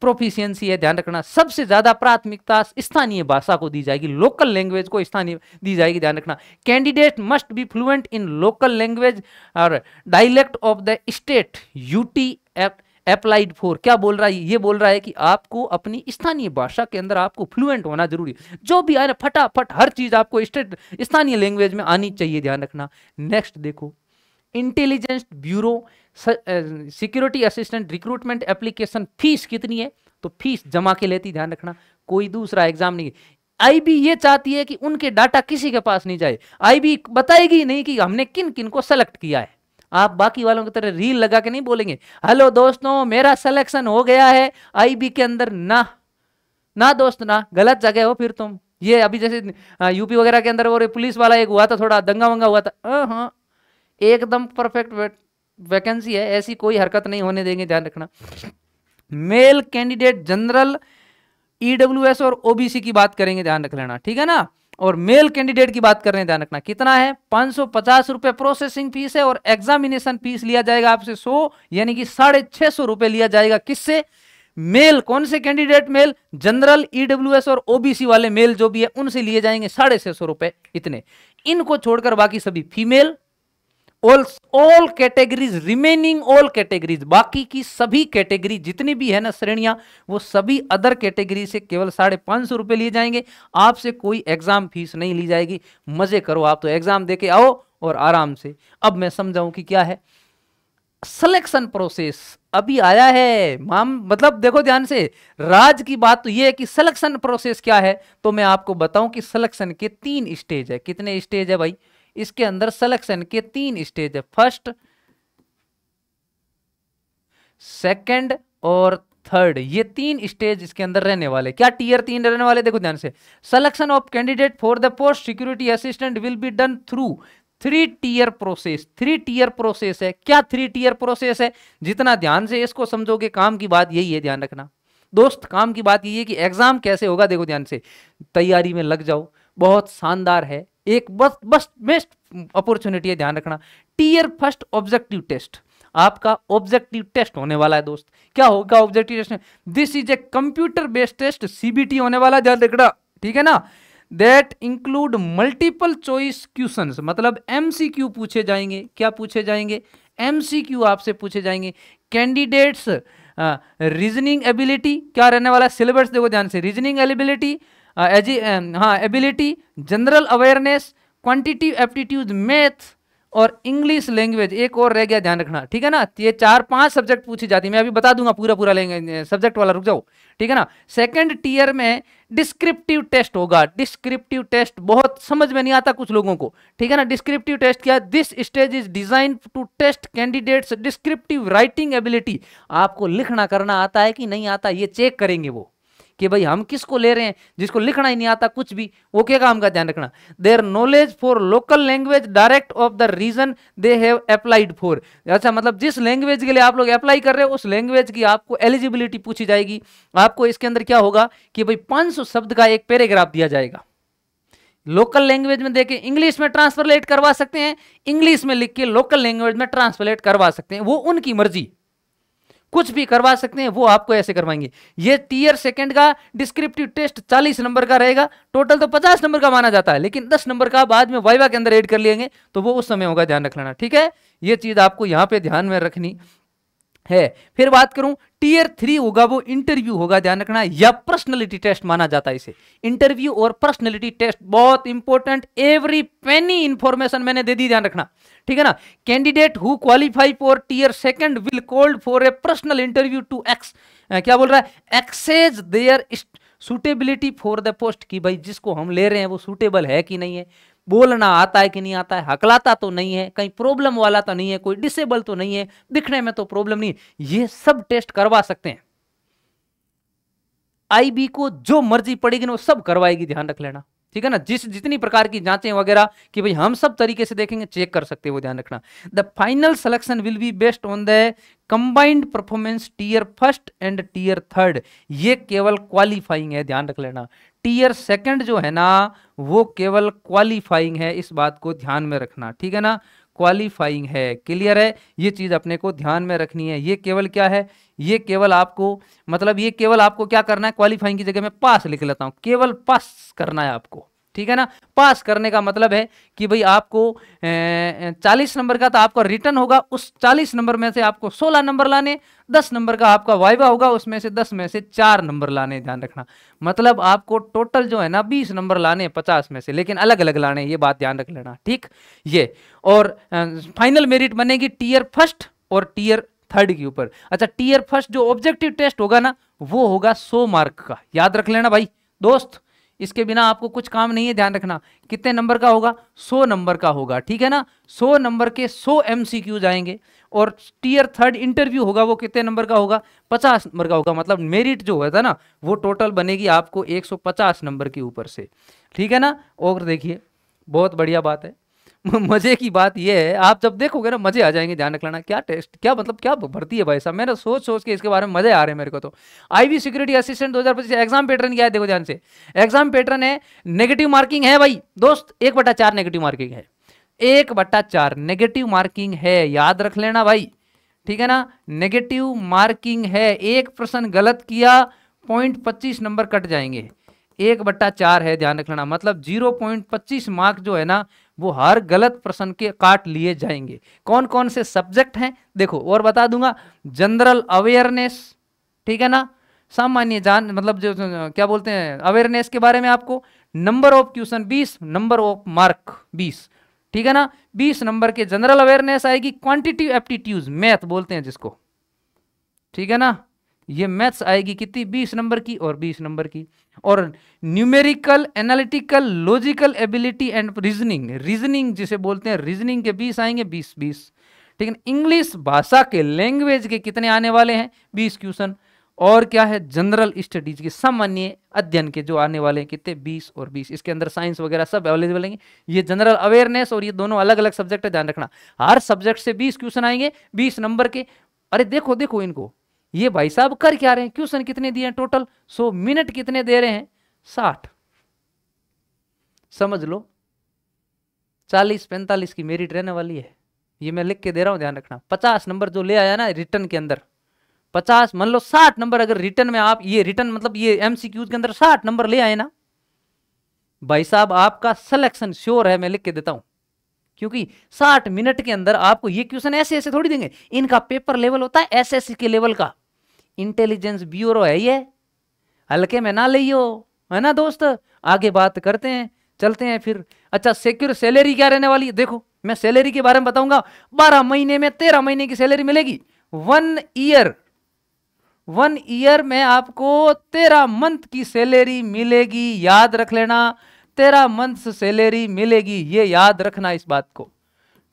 प्रोफिशिएंसी है, ध्यान रखना, सबसे ज्यादा प्राथमिकता स्थानीय भाषा को दी जाएगी, लोकल लैंग्वेज को स्थानीय दी जाएगी, ध्यान रखना। Candidate must be fluent in local language और dialect of the state UT applied for, क्या बोल रहा है, ये बोल रहा है कि आपको अपनी स्थानीय भाषा के अंदर आपको फ्लुएंट होना जरूरी है, जो भी आए फटाफट हर चीज आपको स्थानीय लैंग्वेज में आनी चाहिए, ध्यान रखना। नेक्स्ट देखो, intelligence bureau security assistant recruitment application fees कितनी है, तो फीस जमा के लेती, ध्यान रखना, कोई दूसरा एग्जाम नहीं। आईबी ये चाहती है कि उनके डाटा किसी के पास नहीं जाए, आईबी बताएगी नहीं कि हमने किन किन को सेलेक्ट किया है। आप बाकी वालों की तरह रील लगा के नहीं बोलेंगे, हेलो दोस्तों मेरा सिलेक्शन हो गया है आईबी के अंदर, ना ना दोस्त ना, गलत जगह हो फिर तुम। ये अभी जैसे यूपी वगैरह के अंदर वो पुलिस वाला एक हुआ था, थोड़ा दंगा वंगा हुआ था, हाँ एकदम परफेक्ट वैकेंसी है, ऐसी कोई हरकत नहीं होने देंगे, ध्यान रखना। मेल कैंडिडेट जनरल ईडब्ल्यूएस और ओबीसी की बात करेंगे, ध्यान रख लेना, ठीक है ना। और मेल कैंडिडेट की बात कर रहे हैं, ध्यान रखना, कितना है, 550 रुपए प्रोसेसिंग फीस है, और एग्जामिनेशन फीस लिया जाएगा आपसे 100, यानी कि 650 रुपए लिया जाएगा, किससे, मेल, कौन से कैंडिडेट, मेल जनरल ईडब्ल्यूएस और ओबीसी वाले मेल जो भी है उनसे लिए जाएंगे 650 रुपए, इतने। इनको छोड़कर बाकी सभी female, all categories, remaining all categories, बाकी की सभी कैटेगरी जितनी भी है ना श्रेणियां, वो सभी अदर कैटेगरी से केवल 550 रुपए लिए जाएंगे, आपसे कोई एग्जाम फीस नहीं ली जाएगी। मजे करो आप तो, एग्जाम देके आओ और आराम से। अब मैं समझाऊं कि क्या है सिलेक्शन प्रोसेस, अभी आया है मतलब देखो ध्यान से, राज की बात तो ये है कि सिलेक्शन प्रोसेस क्या है, तो मैं आपको बताऊं कि सिलेक्शन के 3 स्टेज है। कितने स्टेज है भाई इसके अंदर, सिलेक्शन के 3 स्टेज है, फर्स्ट, सेकंड और थर्ड, ये 3 स्टेज इसके अंदर रहने वाले। क्या टीयर 3 रहने वाले, देखो ध्यान से, selection of candidate for the post security assistant will be done through 3 tier process. 3 tier process है, क्या 3 टीयर प्रोसेस है, जितना ध्यान से इसको समझोगे, काम की बात यही है, ध्यान रखना दोस्त, काम की बात यही है कि एग्जाम कैसे होगा, देखो ध्यान से, तैयारी में लग जाओ, बहुत शानदार है, एक बस बेस्ट अपॉर्चुनिटी है, ध्यान रखना। टीयर फर्स्ट ऑब्जेक्टिव टेस्ट, आपका ऑब्जेक्टिव टेस्ट होने वाला है दोस्त। क्या होगा objective test? This is a computer based test, CBT होने वाला, ध्यान रखना, ठीक है ना। That include multiple choice questions, मतलब एमसीक्यू पूछे जाएंगे। क्या पूछे जाएंगे? एमसीक्यू आपसे पूछे जाएंगे। कैंडिडेट्स रीजनिंग एबिलिटी क्या रहने वाला है? सिलेबस देखो ध्यान से, reasoning ability, ability, general awareness, quantitative aptitude, math और इंग्लिश लैंग्वेज। एक और रह गया, ध्यान रखना, ठीक है ना। ये 4-5 सब्जेक्ट पूछी जाती है, मैं अभी बता दूंगा पूरा लैंग्वेज सब्जेक्ट वाला, रुक जाओ, ठीक है ना। सेकंड टीयर में डिस्क्रिप्टिव टेस्ट होगा। डिस्क्रिप्टिव टेस्ट बहुत समझ में नहीं आता कुछ लोगों को, ठीक है ना। डिस्क्रिप्टिव टेस्ट क्या? This stage is design to test candidates descriptive writing ability. आपको लिखना करना आता है कि नहीं आता, ये चेक करेंगे वो, कि भाई हम किसको ले रहे हैं, जिसको लिखना ही नहीं आता कुछ भी, वो क्या काम का, ध्यान रखना। Their knowledge for local language direct of the region they have applied for. अच्छा, मतलब जिस लैंग्वेज के लिए आप लोग अप्लाई कर रहे हो उस लैंग्वेज की आपको एलिजिबिलिटी पूछी जाएगी। आपको इसके अंदर क्या होगा कि भाई 500 शब्द का एक पैराग्राफ दिया जाएगा। लोकल लैंग्वेज में देके इंग्लिश में ट्रांसलेट करवा सकते हैं, इंग्लिश में लिख के लोकल लैंग्वेज में ट्रांसलेट करवा सकते हैं, वो उनकी मर्जी, कुछ भी करवा सकते हैं, वो आपको ऐसे करवाएंगे। ये टीयर सेकंड का डिस्क्रिप्टिव टेस्ट 40 नंबर का रहेगा। टोटल तो 50 नंबर का माना जाता है, लेकिन 10 नंबर का बाद में वाइवा के अंदर ऐड कर लेंगे, तो वो उस समय होगा, ध्यान रख लेना, ठीक है। ये चीज आपको यहां पे ध्यान में रखनी है। फिर बात करूं, टीयर 3 होगा, वो इंटरव्यू होगा, ध्यान रखना, या पर्सनैलिटी टेस्ट माना जाता है इसे। इंटरव्यू और पर्सनैलिटी टेस्ट बहुत इंपॉर्टेंट, एवरी पेनी इंफॉर्मेशन मैंने दे दी, ध्यान रखना, ठीक है ना। Candidate who qualify for tier second will called for a personal interview to क्या बोल रहा है, assess their suitability for the post, कि भाई जिसको हम ले रहे हैं वो सुटेबल है कि नहीं है, बोलना आता है कि नहीं आता है, हकलाता तो नहीं है, कहीं प्रॉब्लम वाला तो नहीं है, कोई डिसेबल तो नहीं है, दिखने में तो प्रॉब्लम नहीं, ये सब टेस्ट करवा सकते हैं। आईबी को जो मर्जी पड़ेगी ना वो सब करवाएगी, ध्यान रख लेना, ठीक है ना। जितनी प्रकार की जांचें वगैरह कि भाई हम सब तरीके से देखेंगे, चेक कर सकते हैं, वो ध्यान रखना। The final selection will be based on the combined performance tier first and tier third. ये केवल क्वालिफाइंग है, ध्यान रख लेना। टीयर सेकंड जो है ना वो केवल क्वालिफाइंग है, इस बात को ध्यान में रखना, ठीक है ना, क्वालिफाइंग है, क्लियर है, ये चीज अपने को ध्यान में रखनी है। ये केवल क्या है, ये केवल आपको, मतलब ये केवल आपको क्या करना है, क्वालिफाइंग की जगह में पास लिख लेता हूं, केवल पास करना है आपको, ठीक है ना। पास करने का मतलब है कि भाई आपको 40 नंबर का तो आपका रिटर्न होगा, उस 40 नंबर में से आपको 16 नंबर लाने, 10 नंबर का आपका वाइवा होगा, उसमें से 10 में से 4 नंबर लाने, ध्यान रखना। मतलब आपको टोटल जो है ना 20 नंबर लाने 50 में से, लेकिन अलग अलग लाने, ये बात ध्यान रख लेना, ठीक। ये और फाइनल मेरिट बनेगी टीयर फर्स्ट और टीयर थर्ड के ऊपर। अच्छा, टीयर फर्स्ट जो ऑब्जेक्टिव टेस्ट होगा ना वो होगा 100 मार्क का, याद रख लेना भाई दोस्त, इसके बिना आपको कुछ काम नहीं है, ध्यान रखना। कितने नंबर का होगा? 100 नंबर का होगा, ठीक है ना। 100 नंबर के 100 एमसीक्यू जाएंगे। और टीयर थर्ड इंटरव्यू होगा, वो कितने नंबर का होगा? 50 नंबर का होगा। मतलब मेरिट जो होता है ना वो टोटल बनेगी आपको 150 नंबर के ऊपर से, ठीक है ना। और देखिए बहुत बढ़िया बात है, मजे की बात यह है, आप जब देखोगे ना मजे आ जाएंगे, ध्यान रख लेना। क्या टेस्ट, क्या मतलब क्या भर्ती है भाई साहब, मैंने सोच के इसके बारे में मजे आ रहे हैं मेरे को तो। IB security assistant 2025 exam pattern क्या है, देखो ध्यान से। एग्जाम पैटर्न है, नेगेटिव मार्किंग है भाई दोस्त, 1/4 नेगेटिव मार्किंग है, 1/4 नेगेटिव मार्किंग है, याद रख लेना भाई, ठीक है ना। नेगेटिव मार्किंग है, एक प्रश्न गलत किया 0.25 नंबर कट जाएंगे, 1/4 है, ध्यान रख लेना। मतलब 0.25 मार्क जो है ना वो हर गलत प्रश्न के काट लिए जाएंगे। कौन कौन से सब्जेक्ट हैं देखो और बता दूंगा। जनरल अवेयरनेस, ठीक है ना, सामान्य जान, मतलब जो क्या बोलते हैं अवेयरनेस के बारे में आपको। Number of question 20, number of mark 20, ठीक है ना। 20 नंबर के जनरल अवेयरनेस आएगी। क्वांटिटिव एप्टीट्यूड मैथ बोलते हैं जिसको, ठीक है ना, ये मैथ्स आएगी कितनी, 20 नंबर की और 20 नंबर की। और numerical, analytical, logical ability and reasoning, reasoning जिसे बोलते हैं, रीजनिंग के 20 आएंगे, 20-20, ठीक है। इंग्लिश भाषा के, लैंग्वेज के कितने आने वाले हैं, 20 क्वेश्चन। और क्या है, जनरल स्टडीज के, सामान्य अध्ययन के जो आने वाले हैं कितने, 20 और 20। इसके अंदर साइंस वगैरह सब अवेलेबल हैं। ये जनरल अवेयरनेस और ये दोनों अलग अलग सब्जेक्ट है, ध्यान रखना। हर सब्जेक्ट से 20 क्वेश्चन आएंगे, 20 नंबर के। अरे देखो देखो इनको, ये भाई साहब कर क्या रहे हैं, क्वेश्चन कितने दिए हैं टोटल 100, मिनट कितने दे रहे हैं 60, समझ लो 40-45 की मेरिट रहने वाली है। ये मैं लिख के दे रहा हूं, ध्यान रखना। 50 नंबर जो ले आया ना रिटर्न के अंदर, 50 मान लो 60 नंबर अगर रिटर्न में आप, ये रिटर्न मतलब ये एमसीक्यूज के अंदर 60 नंबर ले आए ना भाई साहब, आपका सिलेक्शन श्योर है, मैं लिख के देता हूं। क्योंकि 60 मिनट के अंदर आपको ये क्वेश्चन ऐसे ऐसे थोड़ी देंगे, इनका पेपर लेवल होता है एसएससी के लेवल का, इंटेलिजेंस ब्यूरो है ये, हल्के में ना लियो, है ना दोस्त। आगे बात करते हैं, चलते हैं फिर। अच्छा, सिक्योर सैलरी क्या रहने वाली है, देखो मैं सैलरी के बारे में बताऊंगा। 12 महीने में 13 महीने की सैलरी मिलेगी। 1 ईयर में आपको 13 मंथ की सैलरी मिलेगी, याद रख लेना, 13 मंथ सैलरी मिलेगी, ये याद रखना इस बात को,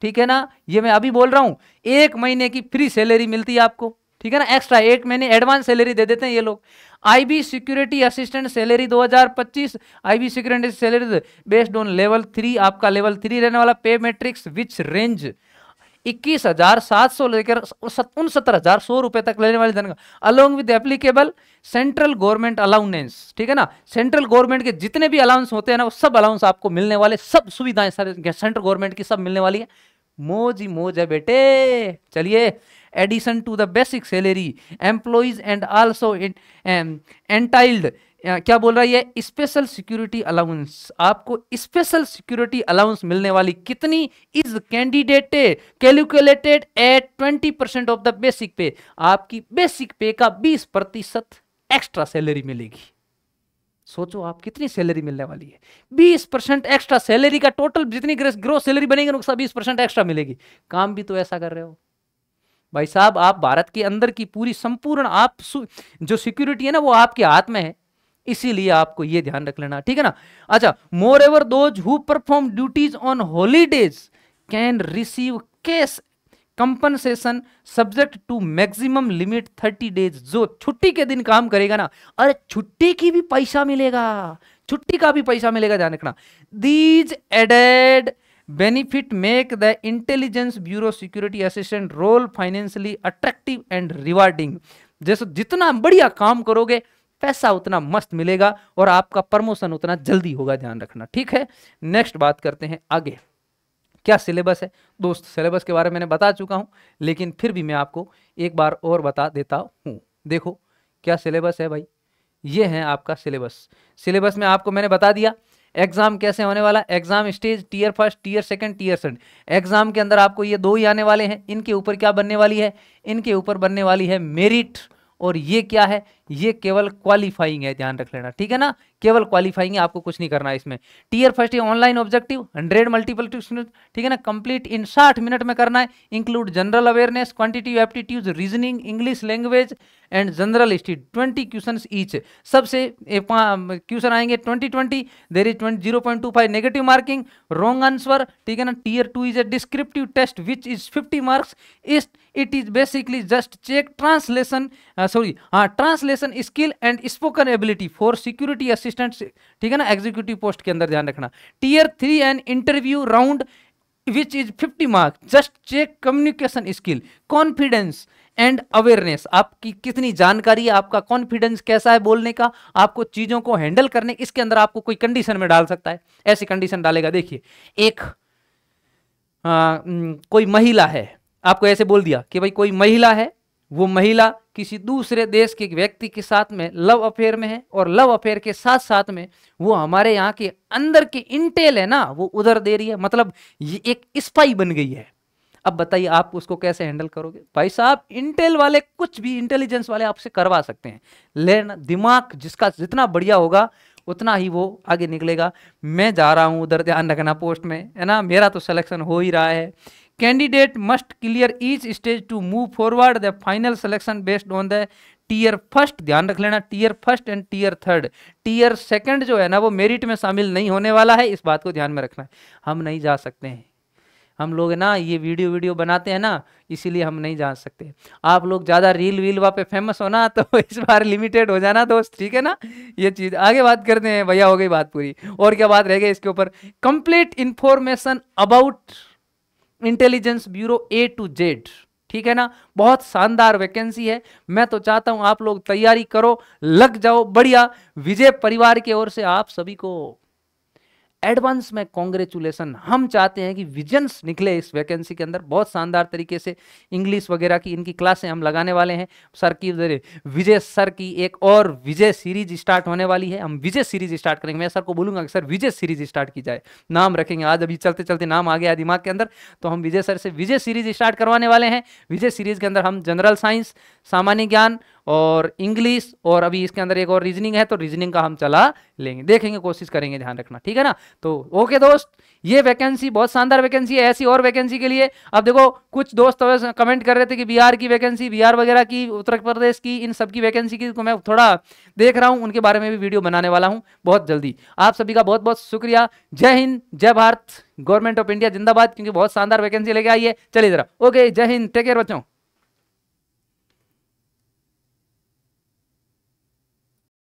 ठीक है ना। ये मैं अभी बोल रहा हूं, 1 महीने की फ्री सैलरी मिलती है आपको, ठीक है ना, एक्स्ट्रा 1 महीने एडवांस सैलरी दे देते हैं ये लोग। IB security assistant salary 2025, IB security salary based on level 3, आपका लेवल 3 रहने वाला। पे मैट्रिक्स विच रेंज 21,700 लेकर 69,100 रुपए तक लेने वाली धन, along with applicable central government allowance, ठीक है ना। सेंट्रल गवर्नमेंट के जितने भी अलाउंस होते हैं ना, वो सब अलाउंस आपको मिलने वाले, सब सुविधाएं सेंट्रल गवर्नमेंट की सब मिलने वाली है। मौज ही मौज है बेटे। चलिए, addition to the basic salary employees and also entitled, क्या बोल रहा है ये, स्पेशल सिक्योरिटी अलाउंस, आपको स्पेशल सिक्योरिटी अलाउंस मिलने वाली कितनी, is candidate calculated at 20% of the basic pay, आपकी बेसिक पे का 20% एक्स्ट्रा सैलरी मिलेगी। सोचो आप कितनी सैलरी मिलने वाली है, 20% एक्स्ट्रा सैलरी का, टोटल जितनी ग्रोस सैलरी बनेगी उसका 20% एक्स्ट्रा मिलेगी। काम भी तो ऐसा कर रहे हो भाई साहब, आप भारत के अंदर की पूरी संपूर्ण आप जो सिक्योरिटी है ना वो आपके हाथ में है, इसीलिए आपको ये ध्यान रख लेना, ठीक है ना। अच्छा, moreover those who perform duties on holidays can receive cash compensation subject to maximum limit 30 days. जो छुट्टी के दिन काम करेगा ना, अरे छुट्टी की भी पैसा मिलेगा, छुट्टी का भी पैसा मिलेगा, ध्यान रखना। These added benefit make the intelligence bureau security assistant role financially attractive and rewarding. जैसे जितना बढ़िया काम करोगे पैसा उतना मस्त मिलेगा और आपका प्रमोशन उतना जल्दी होगा, ध्यान रखना, ठीक है। नेक्स्ट बात करते हैं आगे, क्या सिलेबस है दोस्त। सिलेबस के बारे में मैंने बता चुका हूं, लेकिन फिर भी मैं आपको एक बार और बता देता हूं। देखो क्या सिलेबस है भाई, ये है आपका सिलेबस। सिलेबस में आपको मैंने बता दिया एग्जाम कैसे होने वाला। Exam stage tier first, tier second, tier third. Exam के अंदर आपको ये 2 ही आने वाले हैं। इनके ऊपर क्या बनने वाली है, इनके ऊपर बनने वाली है मेरिट, और ये क्या है, ये केवल क्वालिफाइंग है, ध्यान रख लेना, ठीक है ना, केवल क्वालिफाइंग है, आपको कुछ नहीं करना है इसमें। टीयर फर्स्ट ये ऑनलाइन ऑब्जेक्टिव 100 मल्टीपल क्वेश्चन, ठीक है ना, कंप्लीट इन 60 मिनट में करना है। Include general awareness, quantitative aptitude, reasoning, English language and general study, 20 question each. सबसे क्वेश्चन आएंगे 20 there is 0.25 negative marking, wrong answer, ठीक है ना। Tier 2 is a descriptive test which is 50 marks. It is basically just check translation, translation skill and spoken ability for security assistant, ठीक है ना, एग्जीक्यूटिव पोस्ट के अंदर, ध्यान रखना। Tier 3 and interview round which is 50 marks, just check communication skill, confidence and awareness, आपकी कितनी जानकारी है, आपका कॉन्फिडेंस कैसा है बोलने का, आपको चीजों को हैंडल करने, इसके अंदर आपको कोई कंडीशन में डाल सकता है। ऐसी कंडीशन डालेगा, देखिए एक कोई महिला है, आपको ऐसे बोल दिया कि भाई कोई महिला है, वो महिला किसी दूसरे देश के व्यक्ति के साथ में लव अफेयर में है, और लव अफेयर के साथ साथ में वो हमारे यहाँ के अंदर के इंटेल है ना वो उधर दे रही है, मतलब ये एक स्पाई बन गई है। अब बताइए आप उसको कैसे हैंडल करोगे भाई साहब। इंटेल वाले कुछ भी, इंटेलिजेंस वाले आपसे करवा सकते हैं, लेकिन दिमाग जिसका जितना बढ़िया होगा उतना ही वो आगे निकलेगा। मैं जा रहा हूं उधर, ध्यान रखना पोस्ट में, है ना, मेरा तो सिलेक्शन हो ही रहा है। Candidate must clear each stage to move forward the final selection based on the tier first, ध्यान रख लेना, tier first and tier third. Tier second जो है ना वो मेरिट में शामिल नहीं होने वाला है, इस बात को ध्यान में रखना है। हम नहीं जा सकते हैं, हम लोग ना ये वीडियो बनाते हैं ना, इसीलिए हम नहीं जा सकते। आप लोग ज़्यादा रील वील वहाँ पे फेमस हो ना, तो इस बार लिमिटेड हो जाना दोस्त, ठीक है ना। ये चीज़ आगे बात करते हैं भैया, हो गई बात पूरी। और क्या बात रह गई इसके ऊपर, complete information about intelligence bureau A to Z, ठीक है ना। बहुत शानदार वैकेंसी है, मैं तो चाहता हूं आप लोग तैयारी करो, लग जाओ बढ़िया। विजय परिवार की ओर से आप सभी को एडवांस में कॉन्ग्रेचुलेसन। हम चाहते हैं कि विजन्स निकले इस वैकेंसी के अंदर बहुत शानदार तरीके से। इंग्लिश वगैरह की इनकी क्लासें हम लगाने वाले हैं। सर की विजय सर की एक और विजय सीरीज स्टार्ट होने वाली है। हम विजय सीरीज स्टार्ट करेंगे। मैं सर को बोलूंगा कि सर विजय सीरीज स्टार्ट की जाए, नाम रखेंगे। आज अभी चलते चलते नाम आ गया दिमाग के अंदर, तो हम विजय सर से विजय सीरीज स्टार्ट करवाने वाले हैं। विजय सीरीज के अंदर हम जनरल साइंस, सामान्य ज्ञान और इंग्लिश, और अभी इसके अंदर एक और रीजनिंग है, तो रीजनिंग का हम चला लेंगे, देखेंगे, कोशिश करेंगे, ध्यान रखना, ठीक है ना। तो ओके दोस्त, ये वैकेंसी बहुत शानदार वैकेंसी है। ऐसी और वैकेंसी के लिए अब देखो कुछ दोस्त कमेंट कर रहे थे कि बिहार की वैकेंसी, बिहार वगैरह की, उत्तर प्रदेश की, इन सब की वैकेंसी की मैं थोड़ा देख रहा हूं, उनके बारे में भी वीडियो बनाने वाला हूं बहुत जल्दी। आप सभी का बहुत बहुत शुक्रिया। जय हिंद, जय भारत, गवर्नमेंट ऑफ इंडिया जिंदाबाद, क्योंकि बहुत शानदार वैकेंसी लेके आई है। चलिए जरा, ओके, जय हिंद, टेक केयर बच्चों।